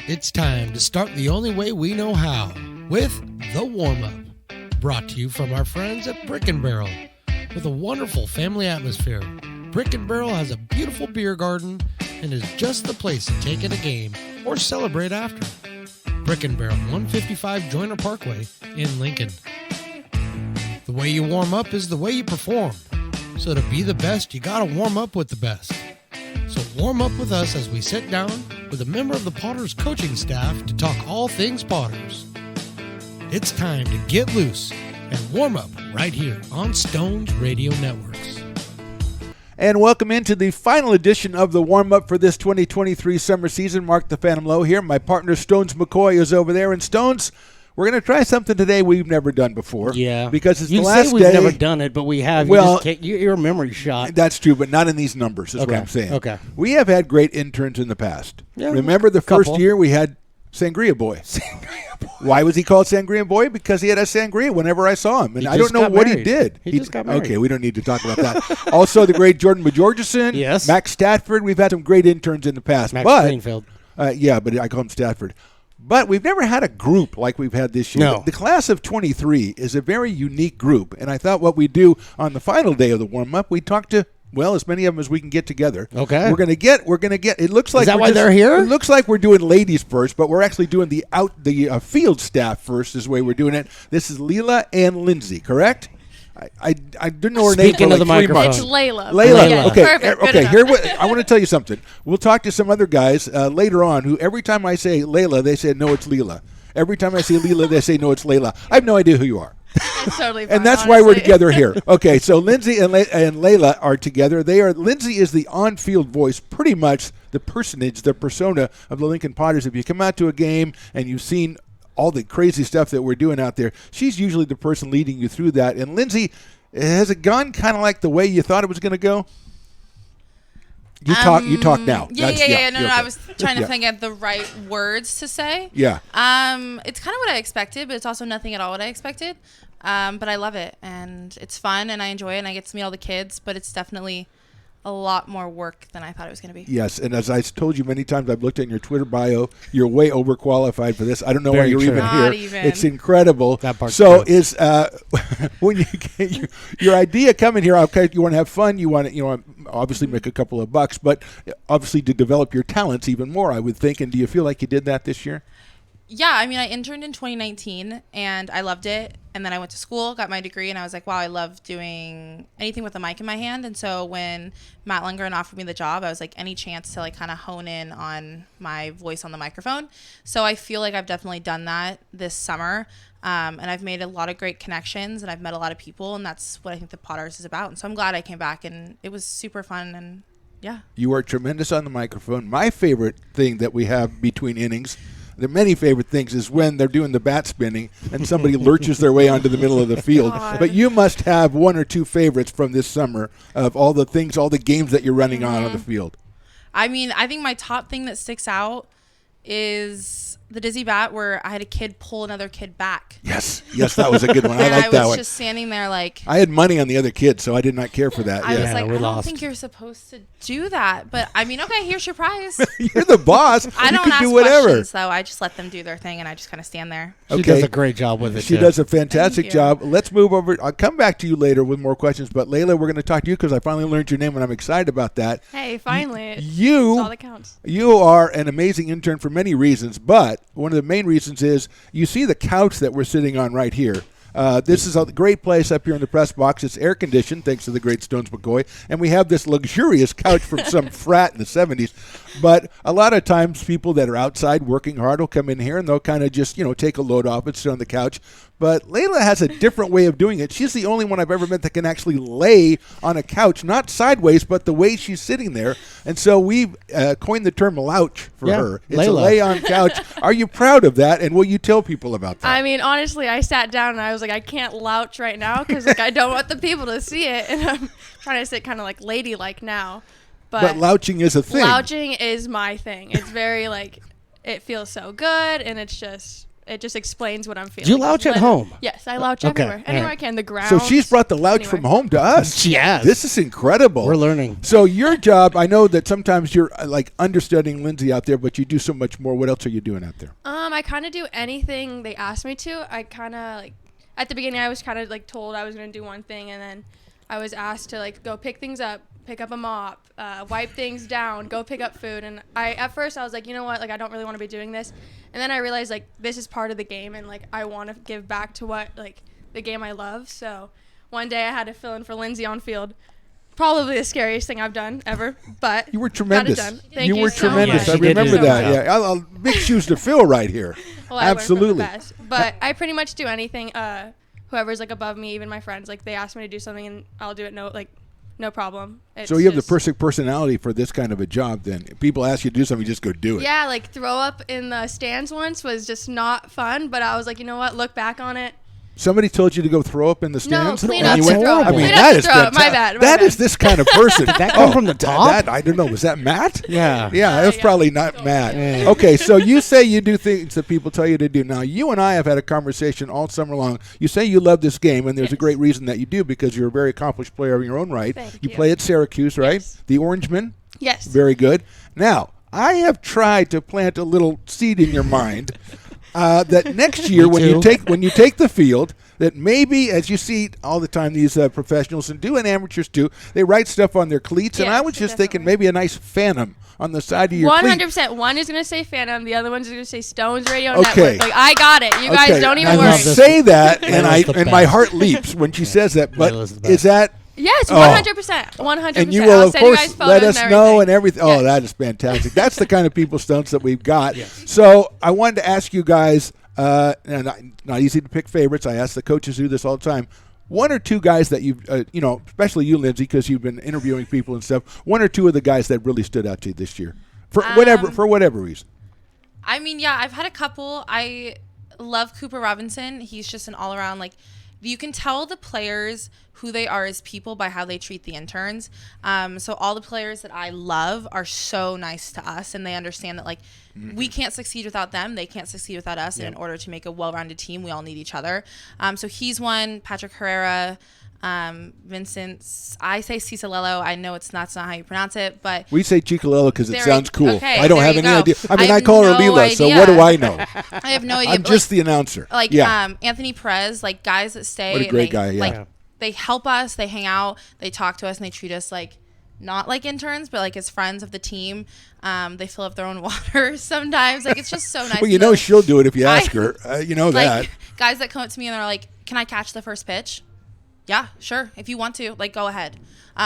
It's time to start the only way we know how, with the warm-up. Brought to you from our friends at Brick & Barrel. With a wonderful family atmosphere, Brick & Barrel has a beautiful beer garden and is just the place to take in a game or celebrate after. Brick & Barrel, 155 Joyner Parkway in Lincoln. The way you warm up is the way you perform. So to be the best, you gotta warm up with the best. So warm up with us as we sit down with a member of the Potters coaching staff to talk all things Potters. It's time to get loose and warm up right here on Stones Radio Networks. And welcome into the final edition of the warm-up for this 2023 summer season. Mark the Phantom Low here. My partner Stones McCoy is over there. And Stones, we're going to try something today we've never done before. Yeah. Because it's you the last day. You say we've never done it, but we have. Well, you're a memory shot. That's true, but not in these numbers is what I'm saying. Okay. We have had great interns in the past. Yeah, remember the first year we had Sangria Boy. Sangria Boy. Why was he called Sangria Boy? Because he had a sangria whenever I saw him. And I don't know got what he married. did. He just got married. Okay, we don't need to talk about that. Also, the great Jordan Majorgeson. Yes. Max Statford. We've had some great interns in the past. Max but, Greenfield. Yeah, but I call him Statford. But we've never had a group like we've had this year. No. The class of 23 is a very unique group. And I thought what we'd do on the final day of the warm-up, we'd talk to as many of them as we can get together. Okay. We're gonna get. It looks like. Is that why they're here? It looks like we're doing ladies first, but we're actually doing the field staff first. Is the way we're doing it. This is Leela and Lindsay, correct? I didn't know her name for Speaking like of the 3 months. It's Layla. Layla. Yeah, Okay. perfect. Good Okay. enough. I want to tell you something. We'll talk to some other guys later on who every time I say Layla, they say no, it's Leela. Every time I say Leela, they say no, it's Layla. I have no idea who you are. It's totally fine, And that's honestly. why we're together here. Okay, so Lindsay and Layla are together. Lindsay is the on-field voice, pretty much the personage, the persona of the Lincoln Potters. If you come out to a game and you've seen all the crazy stuff that we're doing out there, she's usually the person leading you through that. And Lindsay, has it gone kind of like the way you thought it was going to go? You talk now. Yeah. No, okay. I was trying to think of the right words to say. Yeah. It's kind of what I expected, but it's also nothing at all what I expected. But I love it, and it's fun, and I enjoy it, and I get to meet all the kids, but it's definitely a lot more work than I thought it was going to be. Yes, and as I told you many times, I've looked at your Twitter bio. You're way overqualified for this. I don't know why you're even Not here. even. It's incredible. That part's so true. is when you get your idea coming here. Okay, you want to have fun. You want to obviously make a couple of bucks, but obviously to develop your talents even more. I would think. And do you feel like you did that this year? Yeah, I mean, I interned in 2019, and I loved it. And then I went to school, got my degree, and I was like, wow, I love doing anything with a mic in my hand. And so when Matt Lundgren offered me the job, I was like, any chance to kind of hone in on my voice on the microphone. So I feel like I've definitely done that this summer. And I've made a lot of great connections, and I've met a lot of people, and that's what I think the Potters is about. And so I'm glad I came back, and it was super fun, and yeah. You are tremendous on the microphone. My favorite thing that we have between innings, there are many favorite things, is when they're doing the bat spinning and somebody lurches their way onto the middle of the field. God. But you must have one or two favorites from this summer of all the things, all the games that you're running on the field. I mean, I think my top thing that sticks out is the dizzy bat where I had a kid pull another kid back. Yes, that was a good one. I And like that I was one. just standing there like, I had money on the other kid, so I did not care for that. I Yeah. was like, we I don't lost. think you're supposed to do that. But I mean, okay, here's your prize. You're the boss. I you don't can ask do whatever. questions, though. I just let them do their thing, and I just kind of stand there. She Okay. does a great job with it. She too. does a fantastic Thank you. job. Let's move over. I'll come back to you later with more questions. But Layla, we're going to talk to you because I finally learned your name, and I'm excited about that. Hey, finally. It's You all that counts. You are an amazing intern for many reasons, but one of the main reasons is you see the couch that we're sitting on right here. This is a great place up here in the press box. It's air conditioned, thanks to the great Stones McCoy, and we have this luxurious couch from some frat in the 70s. But a lot of times people that are outside working hard will come in here and they'll kind of just, take a load off and sit on the couch. But Layla has a different way of doing it. She's the only one I've ever met that can actually lay on a couch, not sideways, but the way she's sitting there. And so we've coined the term louch for her. It's a Layla. lay on couch. Are you proud of that? And will you tell people about that? I mean, honestly, I sat down and I was like, I can't louch right now because I don't want the people to see it, and I'm trying to sit kind of like ladylike now. But louching is a thing. Louching is my thing. It's very it feels so good, and it's it just explains what I'm feeling. Do you louch at home? Yes, I louch Okay, everywhere. all Anywhere right. I can. The ground. So she's brought the louch from home to us. Yes. This is incredible. We're learning. So your job, I know that sometimes you're like understudying Lindsay out there, but you do so much more. What else are you doing out there? I kind of do anything they ask me to. I kind of like at the beginning I was kind of like told I was going to do one thing, and then I was asked to like go pick things up, pick up a mop, wipe things down, go pick up food. And at first I was like, you know what, like I don't really want to be doing this. And then I realized like this is part of the game, and like I want to give back to what like the game I love. So one day I had to fill in for Lindsay on field. Probably the scariest thing I've done ever, but You were tremendous. got it done. Thank you you were so tremendous. much. I She did remember do that. that. Yeah, I'll big shoes to fill right here. Well, I learned from the Absolutely. best. But I pretty much do anything. Whoever's like above me, even my friends, like they ask me to do something and I'll do it. No problem. So you have the just- perfect personality for this kind of a job. Then if people ask you to do something, you just go do it. Yeah, like throw up in the stands once was just not fun. But I was like, you know what? Look back on it. Somebody told you to go throw up in the No, stands. clean And up you the went, throw up. I mean, Clean up that the is throw up. My fantastic. bad, my That bad. is this kind of person. Did that come from the top? I don't know. Was that Matt? Yeah. Yeah, that's yeah. probably not Matt. Yeah. Okay, so you say you do things that people tell you to do. Now, you and I have had a conversation all summer long. You say you love this game, and there's a Yes. great reason that you do because you're a very accomplished player in your own right. Thank you you. play at Syracuse, right? Yes. The Orangemen. Yes. Very good. Now, I have tried to plant a little seed in your mind that next year when you take the field, that maybe, as you see all the time, these professionals and amateurs do, they write stuff on their cleats, and I Yes, was just thinking definitely. maybe a nice phantom on the side of your cleat. 100%. One is gonna say Phantom. The other one's gonna say Stones Radio Okay. Network. Like I got it. You guys don't even I worry. love this. say that, and Layla's the and my best. heart leaps when she says that. But Layla's the best. is that? Yes, Oh. 100%. 100%. And you will, I'll of send you guys course, photos let us know and everything. everything. Oh, Yes. that is fantastic. That's the kind of people stunts that we've got. So I wanted to ask you guys, not easy to pick favorites. I ask the coaches who do this all the time. One or two guys that you've, especially you, Lindsay, because you've been interviewing people and stuff. One or two of the guys that really stood out to you this year, for whatever reason. I mean, yeah, I've had a couple. I love Cooper Robinson. He's just an all-around, like, you can tell the players who they are as people by how they treat the interns. So all the players that I love are so nice to us, and they understand that, like, we can't succeed without them. They can't succeed without us. And in order to make a well-rounded team, we all need each other. So he's one. Patrick Herrera, Vincent, I say Cisalello. I know that's not how you pronounce it, but We say Chicalello because it There sounds you- cool. okay, I don't there have you any go. idea. I mean, I I have call her no Leela, so idea. what do I know? I have no idea. I'm but, just the announcer. like yeah. Anthony Perez, like guys that stay. What a and great they, guy, yeah. Like, Yeah. they help us, they hang out, they talk to us, and they treat us like not like interns, but like as friends of the team. They fill up their own water sometimes. Like it's just so nice. Well, you to know she'll do it if you ask I- her. You know like that. guys that come up to me and they're like, "Can I catch the first pitch?" Yeah, sure. If you want to, like, go ahead.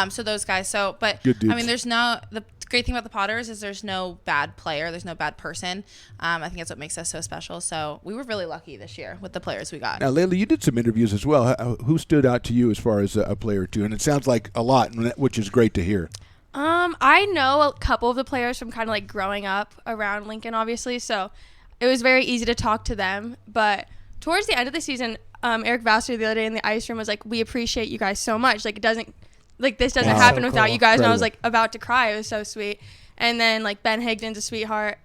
So those guys. So, but Good dudes. I mean, the great thing about the Potters is there's no bad player, there's no bad person. I think that's what makes us so special. So we were really lucky this year with the players we got. Now, Layla, you did some interviews as well. Who stood out to you as far as a player or two? And it sounds like a lot, which is great to hear. I know a couple of the players from kind of like growing up around Lincoln, obviously. So it was very easy to talk to them. But towards the end of the season, Eric Vassar the other day in the ice room was like, "We appreciate you guys so much. Like this doesn't Wow. happen So without cool. you guys." And I was Incredible. like about to cry. It was so sweet. And then like Ben Higdon's a sweetheart.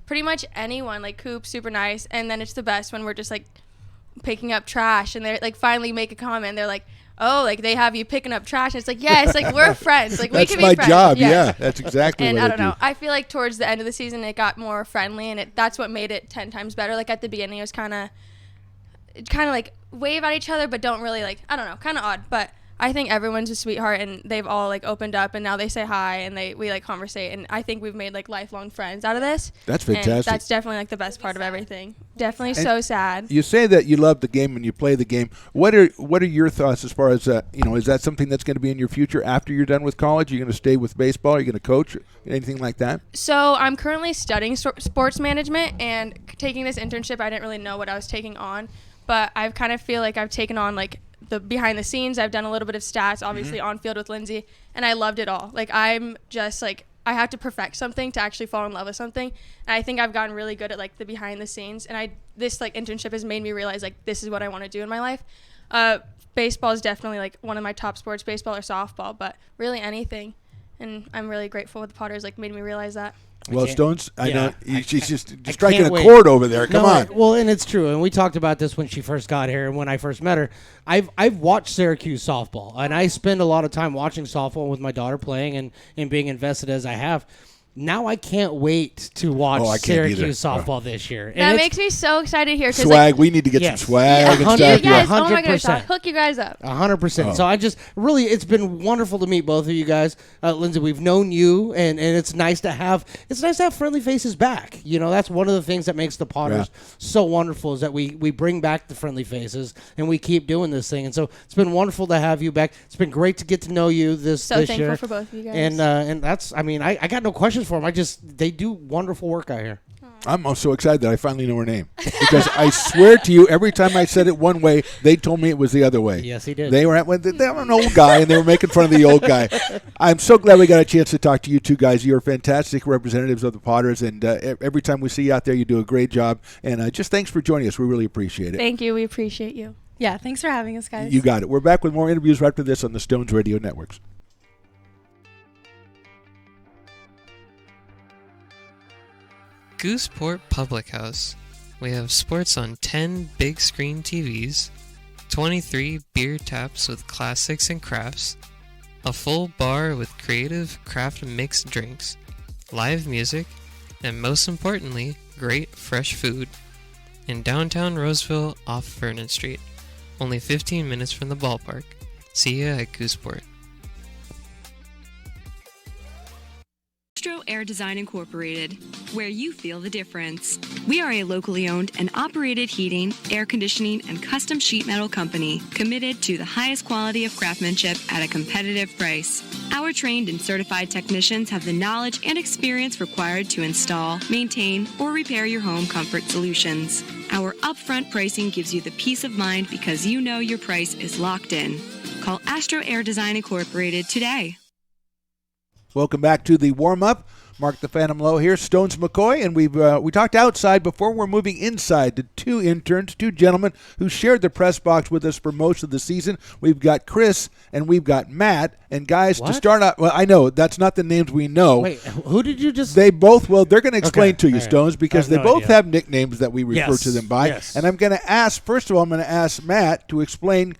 Pretty much anyone, like Coop, super nice. And then it's the best when we're just like picking up trash and they're like finally make a comment. They're like, "Oh, like they have you picking up trash." And it's like, yes, like we're friends. Like we That's can my be friends. job. Yes. Yeah, that's exactly And what I don't do. know. I feel like towards the end of the season, it got more friendly, and that's what made it 10 times better. Like at the beginning, it was kind of like wave at each other, but don't really like. I don't know, kind of odd. But I think everyone's a sweetheart, and they've all like opened up, and now they say hi, and we like conversate, and I think we've made like lifelong friends out of this. That's And fantastic. that's definitely like the best part of everything. Definitely so sad. You say that you love the game and you play the game. What are your thoughts as far as is that something that's going to be in your future after you're done with college? Are you going to stay with baseball? Are you going to coach? Anything like that? So I'm currently studying sports management and taking this internship. I didn't really know what I was taking on, but I kind of feel like I've taken on like the behind the scenes. I've done a little bit of stats, obviously on field with Lindsay, and I loved it all. Like I'm just like I have to perfect something to actually fall in love with something, and I think I've gotten really good at like the behind the scenes. And this like internship has made me realize like this is what I want to do in my life. Baseball is definitely like one of my top sports, baseball or softball, but really anything. And I'm really grateful with the Potters like made me realize that. Well, Stones, I know she's just I striking a can't wait. chord over there. Come on. Well, and it's true, and we talked about this when she first got here, and when I first met her. I've watched Syracuse softball, and I spend a lot of time watching softball with my daughter playing and being invested as I have. Now I can't wait to watch I can't Syracuse either. softball this year. That makes me so excited here. Swag. We need to get Yes. some swag and Yeah, stuff. You guys, Yeah. oh my gosh, 100%. I'll hook you guys up. 100%. So I just really, it's been wonderful to meet both of you guys, Lindsay. We've known you, and it's nice to have friendly faces back. You know, that's one of the things that makes the Potters so wonderful is that we bring back the friendly faces and we keep doing this thing. And so it's been wonderful to have you back. It's been great to get to know you this So this thankful year. for both of you guys. And that's, I mean, I got no questions for them. They do wonderful work out here. I'm so excited that I finally know her name because I swear to you, every time I said it one way, they told me it was the other way. Yes, he did. They were an old guy, and they were making fun of the old guy. I'm so glad we got a chance to talk to you two guys. You're fantastic representatives of the Potters, and every time we see you out there, you do a great job. And just thanks for joining us. We really appreciate it. Thank you. We appreciate you. Yeah, thanks for having us, guys. You got it. We're back with more interviews right after this on the Stones Radio Networks. Gooseport Public House. We have sports on 10 big screen TVs, 23 beer taps with classics and crafts, a full bar with creative craft mixed drinks, live music, and most importantly, great fresh food. In downtown Roseville off Vernon Street, only 15 minutes from the ballpark. See ya at Gooseport. Astro Air Design Incorporated, where you feel the difference. We are a locally owned and operated heating, air conditioning, and custom sheet metal company committed to the highest quality of craftsmanship at a competitive price. Our trained and certified technicians have the knowledge and experience required to install, maintain, or repair your home comfort solutions. Our upfront pricing gives you the peace of mind because you know your price is locked in. Call Astro Air Design Incorporated today. Welcome back to the warm-up. Mark the Phantom Low here, Stones McCoy, and we talked outside before. We're moving inside to two interns, two gentlemen who shared the press box with us for most of the season. We've got Chris and we've got Matt. And guys, to start out, well, I know that's not the names we know. Wait, who did you just? They both, well, they're going to explain to you, all right. Stones, because I they have no both idea. have nicknames that we refer to them by. Yes. And I'm going to ask, first of all, I'm going to ask Matt to explain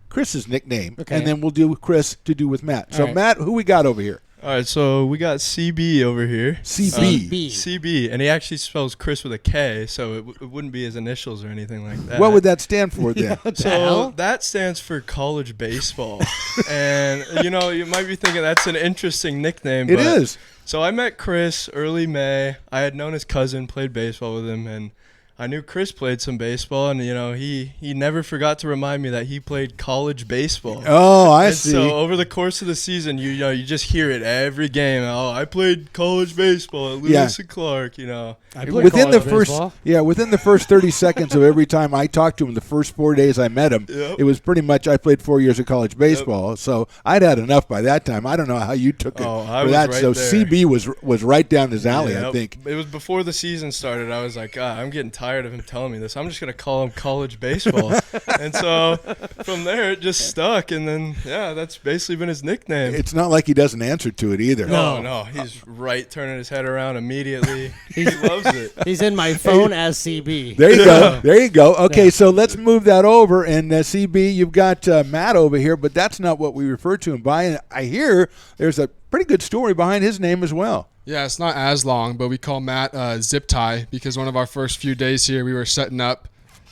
Chris's nickname, and then we'll do Chris to do with Matt. So, right. Matt, who we got over here? All right, so we got CB over here. CB. CB, and he actually spells Chris with a K, so it wouldn't be his initials or anything like that. What would that stand for then? So that stands for college baseball. And, you might be thinking that's an interesting nickname. It but is. So I met Chris early May. I had known his cousin, played baseball with him, and I knew Chris played some baseball, and he never forgot to remind me that he played college baseball. Oh, I and see. So over the course of the season, you just hear it every game. Oh, I played college baseball at Lewis and Clark. I played within the college first, baseball. within the first 30 seconds of every time I talked to him, the first 4 days I met him, Yep. it was pretty much I played 4 years of college baseball. So I'd had enough by that time. I don't know how you took it Oh, I for was that. right So there. CB was right down his alley, Yep. I think. It was before the season started. I was like, God, I'm getting tired of him telling me this. I'm just gonna call him college baseball. And so from there it just stuck. And then that's basically been his nickname. It's not like he doesn't answer to it either. No, he's right, turning his head around immediately. He loves it. He's in my phone as CB. There you go. There you go. Okay, so let's move that over. And CB, you've got Matt over here, but that's not what we refer to him by. And I hear there's a pretty good story behind his name as well. Yeah, it's not as long, but we call Matt Zip Tie because one of our first few days here, we were setting up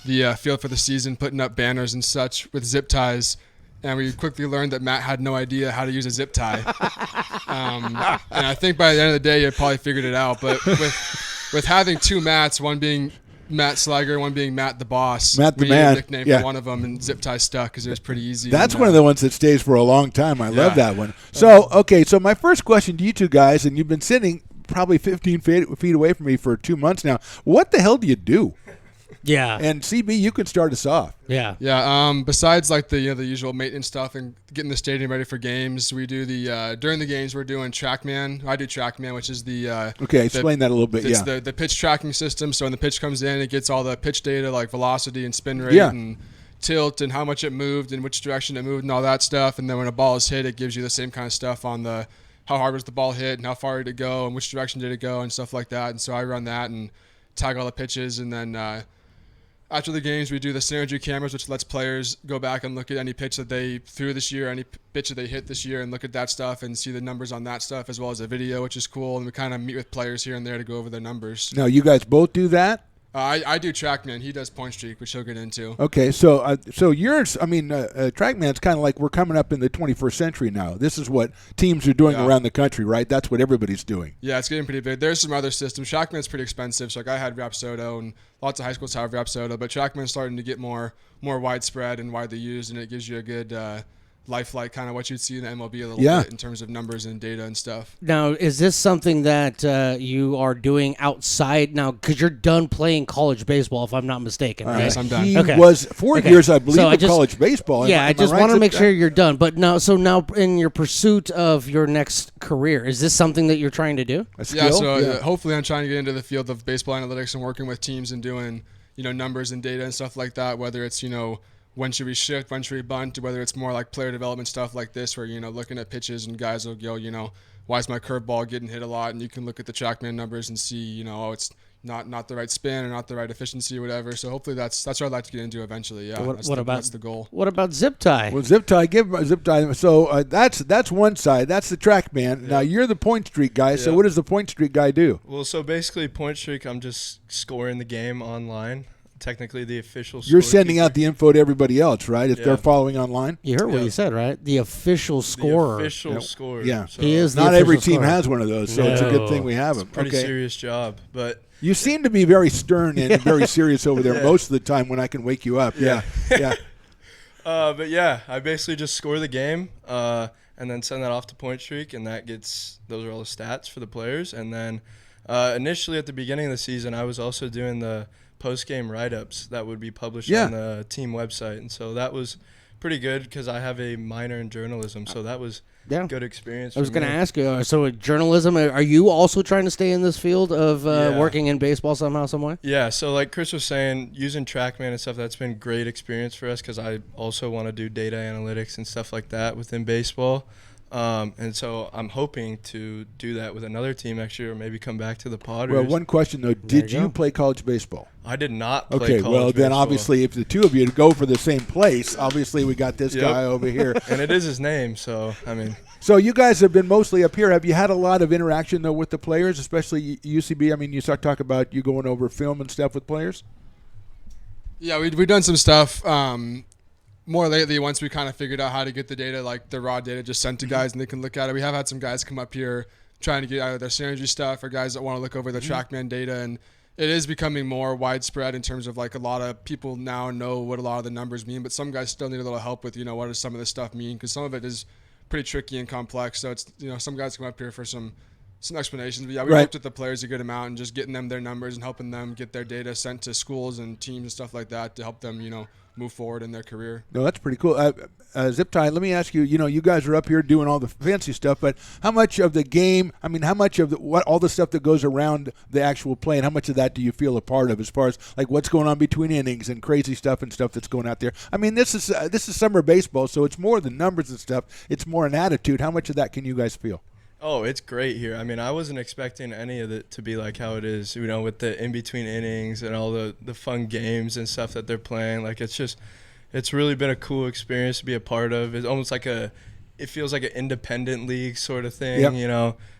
the field for the season, putting up banners and such with zip ties, and we quickly learned that Matt had no idea how to use a zip tie. And I think by the end of the day, you probably figured it out. But with having two Matts, one being Matt Slager, one being Matt the Boss, Matt the we needed Man, a nickname yeah. for one of them, and zip tie stuck because it was pretty easy. That's and, one of the ones that stays for a long time. I love that one. So, okay, so my first question to you two guys, and you've been sitting probably 15 feet away from me for 2 months now. What the hell do you do? Yeah. And CB, you can start us off. Yeah. Yeah. Besides like the usual maintenance stuff and getting the stadium ready for games, we do the during the games we're doing TrackMan. I do TrackMan, which is the Okay, explain that a little bit. it's Yeah. the pitch tracking system. So when the pitch comes in, it gets all the pitch data like velocity and spin rate Yeah. and tilt and how much it moved and which direction it moved and all that stuff. And then when a ball is hit, it gives you the same kind of stuff on the how hard was the ball hit and how far did it go and which direction did it go and stuff like that. And so I run that and tag all the pitches. And then after the games, we do the synergy cameras, which lets players go back and look at any pitch that they threw this year, any pitch that they hit this year, and look at that stuff and see the numbers on that stuff, as well as a video, which is cool. And we kind of meet with players here and there to go over their numbers. Now, you guys both do that? I do TrackMan. He does Point Streak, which he'll get into. Okay, so yours, TrackMan's kind of like we're coming up in the 21st century now. This is what teams are doing around the country, right? That's what everybody's doing. Yeah, it's getting pretty big. There's some other systems. TrackMan's pretty expensive. So like I had Rapsodo, and lots of high schools have Rapsodo, but TrackMan's starting to get more widespread and widely used, and it gives you a good lifelike, kind of what you'd see in the MLB a little bit in terms of numbers and data and stuff. Now, is this something that you are doing outside now? Because you're done playing college baseball, if I'm not mistaken, right? Yes, I'm done. He was 4 years, I believe, of college baseball. Yeah, I just want to make sure you're done. But now in your pursuit of your next career, is this something that you're trying to do? Yeah, so hopefully I'm trying to get into the field of baseball analytics and working with teams and doing, numbers and data and stuff like that, whether it's, when should we shift, when should we bunt, whether it's more like player development stuff like this where, looking at pitches and guys will go, why is my curveball getting hit a lot? And you can look at the TrackMan numbers and see, it's not the right spin or not the right efficiency or whatever. So hopefully that's what I'd like to get into eventually. Yeah, that's the goal. What about zip tie? Well, zip tie, zip tie. So that's one side. That's the TrackMan. Now you're the Point Streak guy. So what does the Point Streak guy do? Well, so basically Point Streak, I'm just scoring the game online. Technically the official You're sending out the info to everybody else, right? If they're following online. You heard what he said, right? The official scorer. The official scorer. Yeah. So he is. Not every team has one of those, so it's a good thing we have them. Pretty serious job, but you seem to be very stern and very serious over there most of the time when I can wake you up. Yeah. But yeah, I basically just score the game and then send that off to Point Streak, and those are all the stats for the players. And then initially at the beginning of the season, I was also doing the post-game write-ups that would be published on the team website, and so that was pretty good because I have a minor in journalism, so that was good experience. I was going to ask you, so journalism, are you also trying to stay in this field of working in baseball somehow, some way? Yeah, so like Chris was saying, using TrackMan and stuff, that's been great experience for us because I also want to do data analytics and stuff like that within baseball. And so I'm hoping to do that with another team next year or maybe come back to the Padres. Well, one question, though. Did you play college baseball? I did not play college baseball. Then obviously if the two of you go for the same place, obviously we got this guy over here. And it is his name, so, I mean. So you guys have been mostly up here. Have you had a lot of interaction, though, with the players, especially UCB? I mean, you start talking about you going over film and stuff with players? Yeah, we've done some stuff. More lately, once we kind of figured out how to get the data, like the raw data just sent to guys and they can look at it. We have had some guys come up here trying to get out of their synergy stuff or guys that want to look over the TrackMan data. And it is becoming more widespread in terms of like a lot of people now know what a lot of the numbers mean, but some guys still need a little help with, what does some of this stuff mean? Because some of it is pretty tricky and complex. So it's, some guys come up here for some explanations. But yeah, we worked with the players a good amount and just getting them their numbers and helping them get their data sent to schools and teams and stuff like that to help them, move forward in their career. No, that's pretty cool. Zip tie, let me ask you, you guys are up here doing all the fancy stuff, but how much of the game, how much of all the stuff that goes around the actual play, and how much of that do you feel a part of as far as like what's going on between innings and crazy stuff and stuff that's going out there? I mean, this is summer baseball, so it's more than numbers and stuff. It's more an attitude. How much of that can you guys feel? Oh, it's great here. I mean, I wasn't expecting any of it to be like how it is, with the in-between innings and all the fun games and stuff that they're playing. Like, it's really been a cool experience to be a part of. It's almost like it feels like an independent league sort of thing,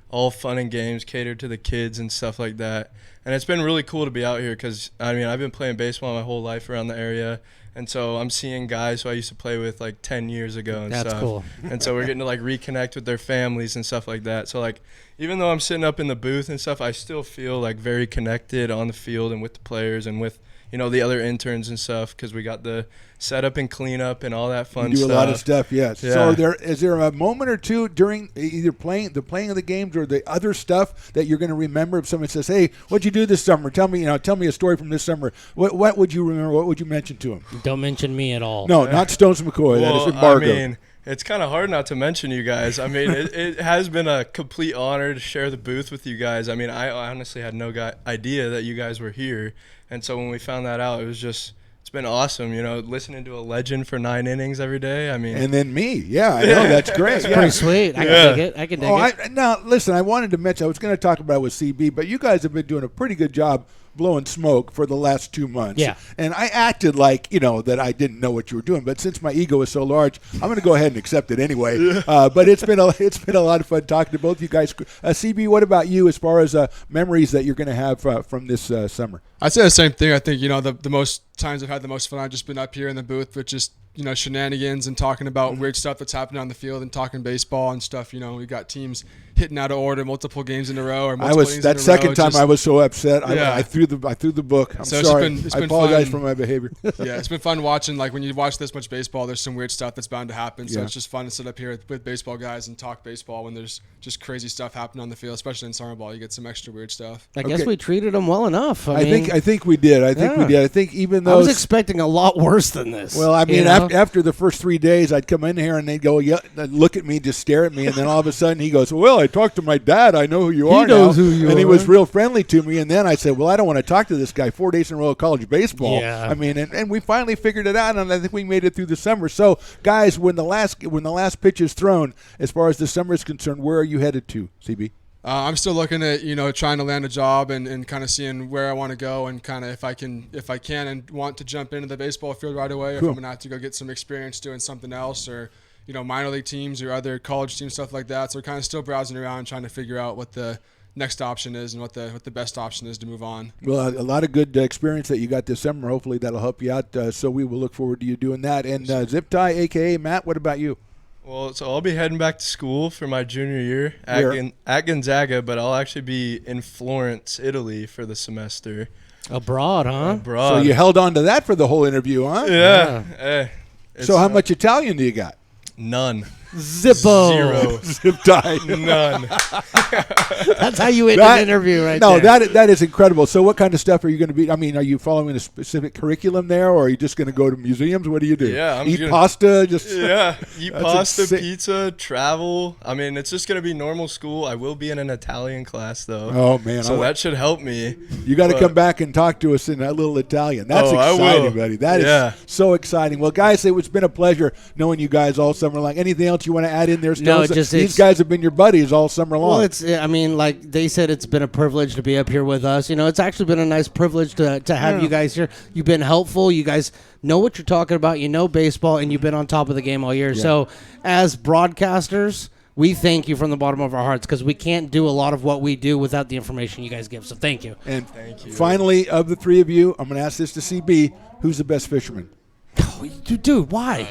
all fun and games catered to the kids and stuff like that. And it's been really cool to be out here because, I've been playing baseball my whole life around the area. And so I'm seeing guys who I used to play with like 10 years ago and stuff. That's cool. And so we're getting to like reconnect with their families and stuff like that. So like even though I'm sitting up in the booth and stuff, I still feel like very connected on the field and with the players and with the other interns and stuff because we got the setup and cleanup and all that fun stuff. You do a lot of stuff, yes. Yeah. So is there a moment or two during either playing of the games or the other stuff that you're going to remember if someone says, "Hey, what'd you do this summer? Tell me a story from this summer." What would you remember? What would you mention to them? Don't mention me at all. No, not Stones McCoy. That is embargoed. It's kind of hard not to mention you guys. It has been a complete honor to share the booth with you guys. I honestly had no idea that you guys were here. And so when we found that out, it was just it's been awesome, listening to a legend for 9 innings every day. I mean, And then me. Yeah, I know. That's great. Yeah. Pretty sweet. I can dig it. I can dig it. Now, listen, I wanted to mention, I was going to talk about it with CB, but you guys have been doing a pretty good job blowing smoke for the last 2 months. Yeah. And I acted like, that I didn't know what you were doing. But since my ego is so large, I'm going to go ahead and accept it anyway. But it's been a lot of fun talking to both you guys. CB, what about you as far as memories that you're going to have from this summer? I'd say the same thing. I think, the most times I've had the most fun, I've just been up here in the booth with just, shenanigans and talking about weird stuff that's happening on the field and talking baseball and stuff. We got teams hitting out of order multiple games in a row or multiple innings in a row. Second time I was so upset. I threw the book. I'm sorry. It's I been apologize fun. for my behavior. Yeah, it's been fun watching. Like when you watch this much baseball, there's some weird stuff that's bound to happen. So it's just fun to sit up here with baseball guys and talk baseball when there's just crazy stuff happening on the field, especially in summer ball. You get some extra weird stuff. I guess we treated them well enough. I think we did. I think even though I was expecting a lot worse than this. Well, I mean, after the first 3 days, I'd come in here and they'd go, they'd look at me, just stare at me, and then all of a sudden he goes, "Well, I talked to my dad. I know who you are now." And he was real friendly to me. And then I said, "Well, I don't want to talk to this guy 4 days in a row of college baseball." Yeah. I mean, and we finally figured it out, and I think we made it through the summer. So, guys, when the last pitch is thrown, as far as the summer is concerned, where are you headed to, CB? I'm still looking at trying to land a job and kind of seeing where I want to go and kind of if I can and want to jump into the baseball field right away. Cool. If I'm gonna have to go get some experience doing something else or minor league teams or other college teams, stuff like that. So we're kind of still browsing around trying to figure out what the next option is and what the best option is to move on. Well, a lot of good experience that you got this summer. Hopefully that'll help you out. So we will look forward to you doing that. And Zip Tie, a.k.a. Matt, what about you? Well, so I'll be heading back to school for my junior year at Gonzaga, but I'll actually be in Florence, Italy for the semester. Abroad, huh? Abroad. So you held on to that for the whole interview, huh? Yeah. So how much Italian do you got? None. Zippo. Zero. Zip tie. None. That's how you end an interview right there. No, that is incredible. So what kind of stuff are you going to be? I mean, are you following a specific curriculum there, or are you just going to go to museums? What do you do? Yeah, eat pasta. Eat pasta, pizza, travel. I mean, it's just going to be normal school. I will be in an Italian class, though. Oh, man. So that should help me. You got to come back and talk to us in that little Italian. That's exciting, buddy. That is so exciting. Well, guys, it's been a pleasure knowing you guys all summer long. Anything else you want to add in there? No, just these guys have been your buddies all summer long. Well, I mean, like they said, it's been a privilege to be up here with us. It's actually been a nice privilege to have you guys here. You've been helpful. You guys know what you're talking about. You know baseball, and you've been on top of the game all year. Yeah. So as broadcasters, we thank you from the bottom of our hearts because we can't do a lot of what we do without the information you guys give. So thank you. And finally, of the three of you, I'm going to ask this to CB, who's the best fisherman? Dude, why?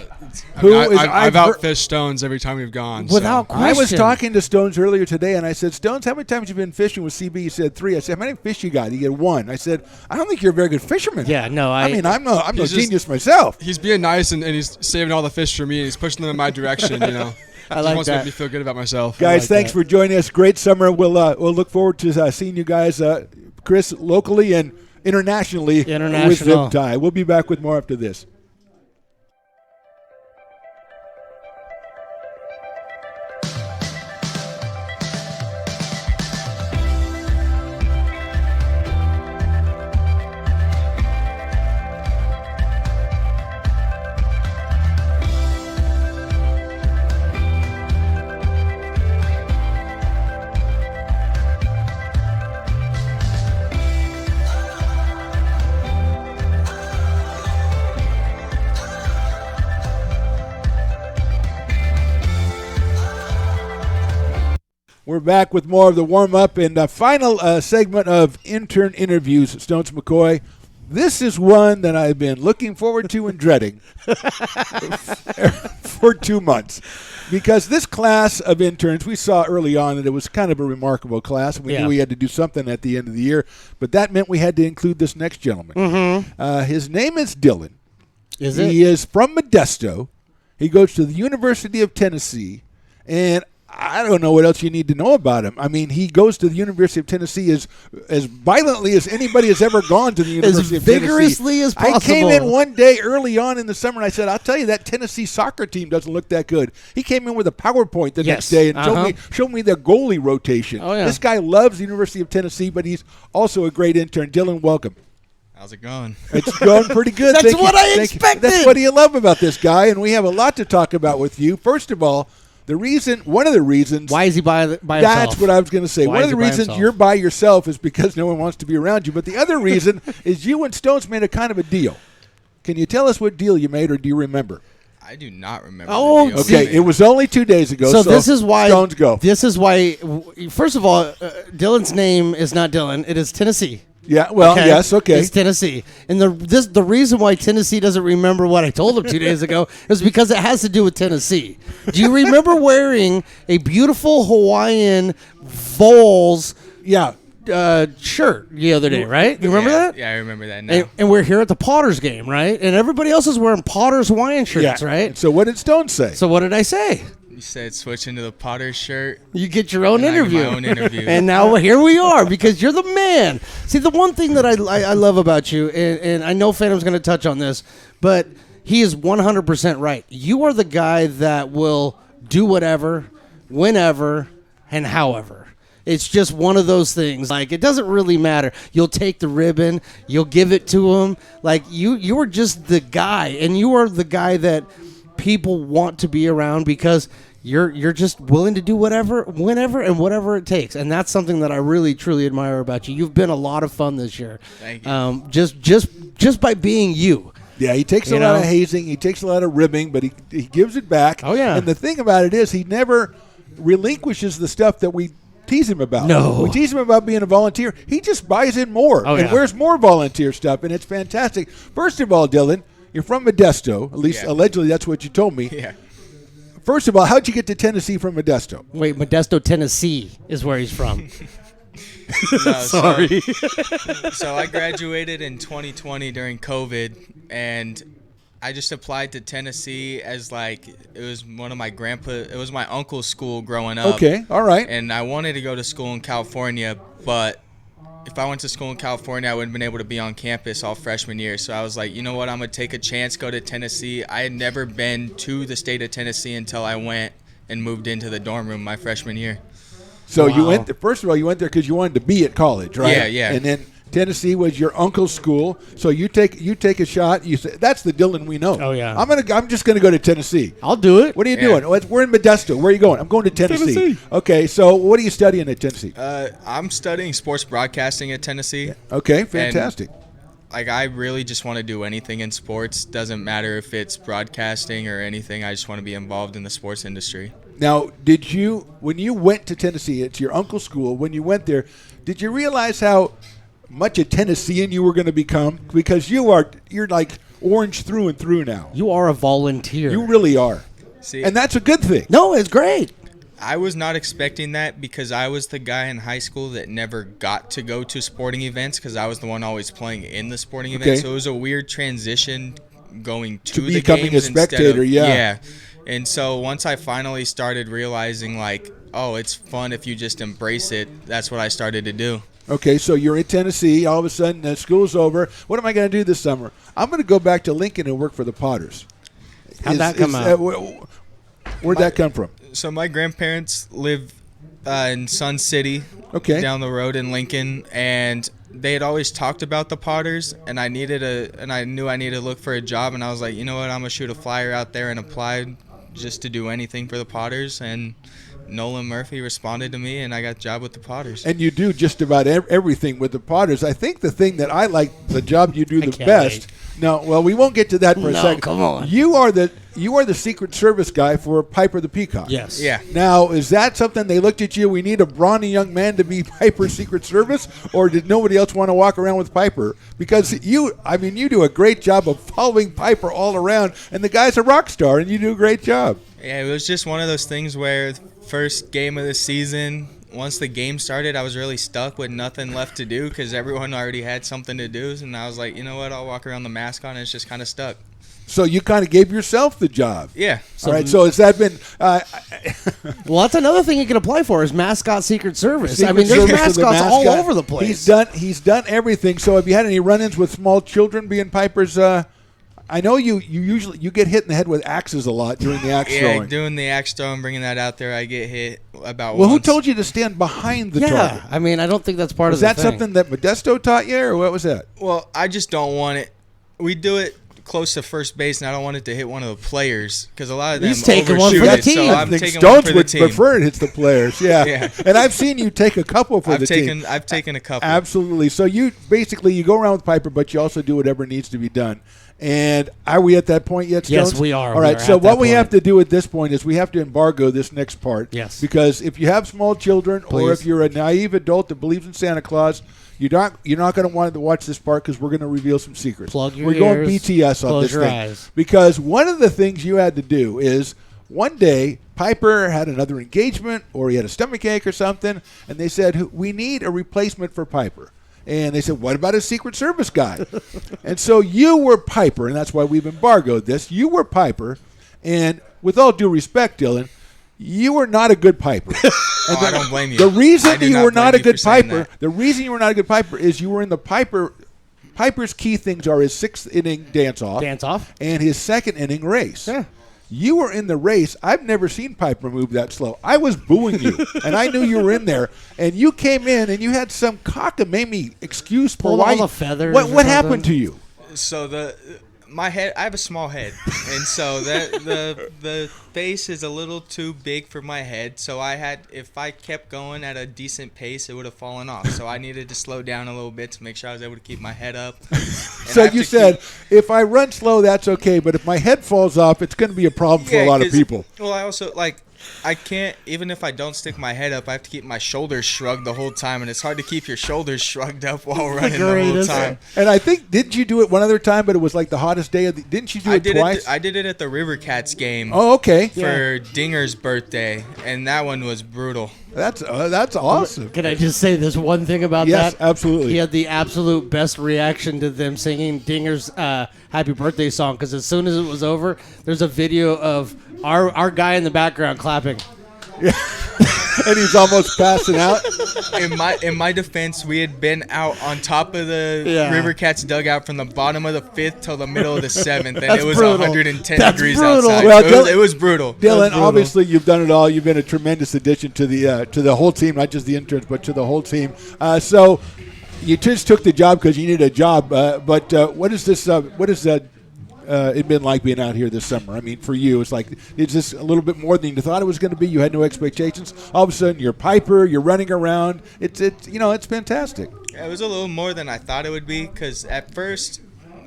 I've outfished Stones every time we've gone. Without question. I was talking to Stones earlier today, and I said, "Stones, how many times have you been fishing with CB?" He said 3. I said, "How many fish you got?" He said 1. I said, "I don't think you're a very good fisherman." Yeah, no, I mean, I'm no genius myself. He's being nice, and he's saving all the fish for me, and he's pushing them in my direction. I like wants that. to make me feel good about myself. Guys, thanks for joining us. Great summer. We'll look forward to seeing you guys, Chris, locally and internationally with Zip Tie. We'll be back with more after this. We're back with more of the warm-up and final segment of intern interviews. Stones McCoy, this is one that I've been looking forward to and dreading for 2 months. Because this class of interns, we saw early on that it was kind of a remarkable class. We knew we had to do something at the end of the year. But that meant we had to include this next gentleman. Mm-hmm. His name is Dylan. Is it? He is from Modesto. He goes to the University of Tennessee. And I don't know what else you need to know about him. I mean, he goes to the University of Tennessee as violently as anybody has ever gone to the University of Tennessee. As vigorously as possible. I came in one day early on in the summer and I said, I'll tell you, that Tennessee soccer team doesn't look that good. He came in with a PowerPoint the next day and showed me their goalie rotation. Oh, yeah. This guy loves the University of Tennessee, but he's also a great intern. Dylan, welcome. How's it going? It's going pretty good. That's Thank you. what I Thank you. expected. That's what you love about this guy, and we have a lot to talk about with you. First of all, one of the reasons. Why is he by himself? That's what I was going to say. Why One is of the he by reasons himself? you're by yourself is because no one wants to be around you. But the other reason is you and Stones made a kind of a deal. Can you tell us what deal you made, or do you remember? I do not remember. Oh, the deal. Okay, it was only 2 days ago. So this is why Stones go. This is why. First of all, Dylan's name is not Dylan. It is Tennessee. Yeah. Well, yes. Okay. It's Tennessee, and the reason why Tennessee doesn't remember what I told him 2 days ago is because it has to do with Tennessee. Do you remember wearing a beautiful Hawaiian Vols shirt the other day? Right? You remember that? Yeah, I remember that now. And we're here at the Potters game, right? And everybody else is wearing Potters Hawaiian shirts, right? So what did Stones say? So what did I say? You said switch into the Potter shirt. You get your own And I get interview. my own interview. And now here we are because you're the man. See, the one thing that I love about you, and I know Phantom's going to touch on this, but he is 100% right. You are the guy that will do whatever, whenever, and however. It's just one of those things. Like, it doesn't really matter. You'll take the ribbon. You'll give it to him. Like, you are just the guy, and you are the guy that people want to be around because you're just willing to do whatever, whenever, and whatever it takes. And that's something that I really, truly admire about you. You've been a lot of fun this year. Thank you. Just by being you. Yeah, he takes a lot of hazing. He takes a lot of ribbing, but he gives it back. Oh, yeah. And the thing about it is he never relinquishes the stuff that we tease him about. No. We tease him about being a volunteer. He just buys in more and wears more volunteer stuff, and it's fantastic. First of all, Dylan, you're from Modesto. At least allegedly that's what you told me. Yeah. First of all, how'd you get to Tennessee from Modesto? Wait, Modesto, Tennessee is where he's from. No, Sorry. So I graduated in 2020 during COVID, and I just applied to Tennessee as like it was my uncle's school growing up. Okay, all right. And I wanted to go to school in California, but if I went to school in California, I wouldn't have been able to be on campus all freshman year. So I was like, you know what, I'm going to take a chance, go to Tennessee. I had never been to the state of Tennessee until I went and moved into the dorm room my freshman year. So you went there, first of all, you went there because you wanted to be at college, right? Yeah, yeah. And then Tennessee was your uncle's school. So you take a shot. You say, that's the Dylan we know. Oh, yeah. I'm just gonna go to Tennessee. I'll do it. What are you doing? We're in Modesto. Where are you going? I'm going to Tennessee. Okay, so what are you studying at Tennessee? I'm studying sports broadcasting at Tennessee. Okay, fantastic. Like, I really just want to do anything in sports. Doesn't matter if it's broadcasting or anything. I just want to be involved in the sports industry. Now, when you went to Tennessee, it's your uncle's school, when you went there, did you realize how much a Tennessean you were going to become? Because you're like orange through and through now. You are a volunteer. You really are. See, and that's a good thing. No, it's great. I was not expecting that because I was the guy in high school that never got to go to sporting events because I was the one always playing in the sporting events. So it was a weird transition going to the becoming games a spectator, Yeah. And so once I finally started realizing, like, oh, it's fun if you just embrace it, that's what I started to do. Okay, so you're in Tennessee. All of a sudden, school's over. What am I going to do this summer? I'm going to go back to Lincoln and work for the Potters. How'd that come out? Where'd that come from? So my grandparents live in Sun City, down the road in Lincoln, and they had always talked about the Potters, and I knew I needed to look for a job, and I was like, you know what, I'm going to shoot a flyer out there and apply just to do anything for the Potters, and Nolan Murphy responded to me, and I got a job with the Potters. And you do just about everything with the Potters. I think the thing that I like, the job you do the best. No, well, we won't get to that for a second. Come on. You are the Secret Service guy for Piper the Peacock. Yes. Yeah. Now, is that something they looked at you? We need a brawny young man to be Piper's Secret Service, or did nobody else want to walk around with Piper? Because you do a great job of following Piper all around, and the guy's a rock star, and you do a great job. Yeah, it was just one of those things where first game of the season, once the game started, I was really stuck with nothing left to do because everyone already had something to do. And I was like, you know what, I'll walk around the mascot, and it's just kind of stuck. So you kind of gave yourself the job. Yeah. All right, so has that been well, that's another thing you can apply for is mascot Secret Service. Secret there's Service mascots all over the place. He's done everything. So have you had any run-ins with small children being Piper's I know you usually get hit in the head with axes a lot during the axe throwing. Yeah, doing the axe throwing, bringing that out there, I get hit about Well, once. who told you to stand behind the target? Yeah, I mean, I don't think that's part Was of the that thing. something that Modesto taught you, or what was that? Well, I just don't want it. We do it close to first base, and I don't want it to hit one of the players because a lot of them He's taking one overshoot for the it. So team. I'm I think taking Stones one for the would team. prefer it hits the players. Yeah. Yeah. And I've seen you take a couple for the team. I've taken a couple. Absolutely. So you go around with Piper, but you also do whatever needs to be done. And are we at that point yet, Stones? Yes, we are. All We right. are So at what that we point. have to do at this point is we have to embargo this next part. Yes. Because if you have small children, or Please. if you're a naive adult that believes in Santa Claus, you're not going to want to watch this part because we're going to reveal some secrets. Plug your We're going ears, BTS on close this your thing eyes. because one of the things you had to do is one day Piper had another engagement or he had a stomachache or something, and they said, we need a replacement for Piper. And they said, what about a Secret Service guy? And so you were Piper, and that's why we've embargoed this. You were Piper, and with all due respect, Dylan, you were not a good Piper. And I don't blame you. The reason I do you not were not blame a you for good saying Piper, that. the reason you were not a good Piper is you were in the Piper's key things are his 6th inning dance-off. Dance-off. And his 2nd inning race. Yeah. You were in the race. I've never seen Piper move that slow. I was booing you, and I knew you were in there. And you came in, and you had some cockamamie excuse for Pulled why. all the feathers What or happened something. to you? So my head, I have a small head, and so the face is a little too big for my head. So if I kept going at a decent pace, it would have fallen off. So I needed to slow down a little bit to make sure I was able to keep my head up. So you said, if I run slow, that's okay, but if my head falls off, it's going to be a problem for a lot of 'cause- people. Well, I also I can't, even if I don't stick my head up, I have to keep my shoulders shrugged the whole time, and it's hard to keep your shoulders shrugged up while running the whole greatest. time. And I think, didn't you do it one other time, but it was like the hottest day of the, didn't you do it twice? I did it at the River Cats game. Oh, okay. For Dinger's birthday, and that one was brutal. That's awesome. Can I just say this one thing about Yes, that? absolutely. He had the absolute best reaction to them singing Dinger's Happy Birthday song because as soon as it was over, there's a video of our guy in the background clapping. And he's almost passing out. In my defense, we had been out on top of the River Cats dugout from the bottom of the 5th till the middle of the 7th, and That's it was brutal. 110 That's degrees brutal. outside. Well, It was brutal. Dylan, obviously you've done it all. You've been a tremendous addition to the whole team, not just the interns, but to the whole team. So you just took the job because you needed a job. But what is this? What has it been like being out here this summer? I mean, for you, it's this a little bit more than you thought it was going to be? You had no expectations. All of a sudden, you're Piper. You're running around. It's fantastic. Yeah, it was a little more than I thought it would be because at first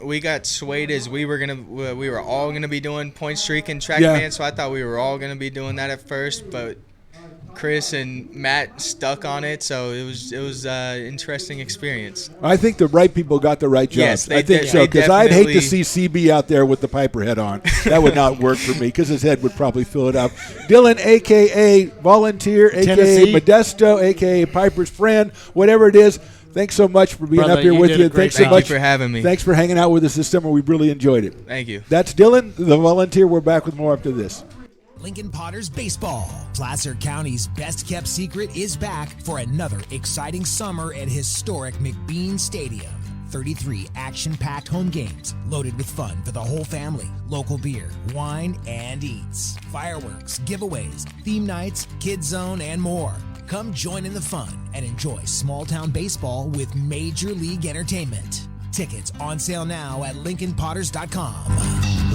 we got swayed as we were all gonna be doing point streak and track man. So I thought we were all gonna be doing that at first, but Chris and Matt stuck on it, so it was interesting experience. I think the right people got the right jobs. Yes, I think so, because I'd hate to see CB out there with the Piper head on. That would not work for me because his head would probably fill it up. Dylan, a.k.a. Volunteer, a.k.a. Tennessee. Modesto, a.k.a. Piper's friend, whatever it is, thanks so much for being Brother, up here you with did you. a great Thanks so job. much Thank you for having me. Thanks for hanging out with us this summer. We really enjoyed it. Thank you. That's Dylan, the Volunteer. We're back with more after this. Lincoln Potters Baseball. Placer County's best-kept secret is back for another exciting summer at historic McBean Stadium. 33 action-packed home games loaded with fun for the whole family. Local beer, wine, and eats. Fireworks, giveaways, theme nights, kids zone, and more. Come join in the fun and enjoy small-town baseball with Major League Entertainment. Tickets on sale now at LincolnPotters.com.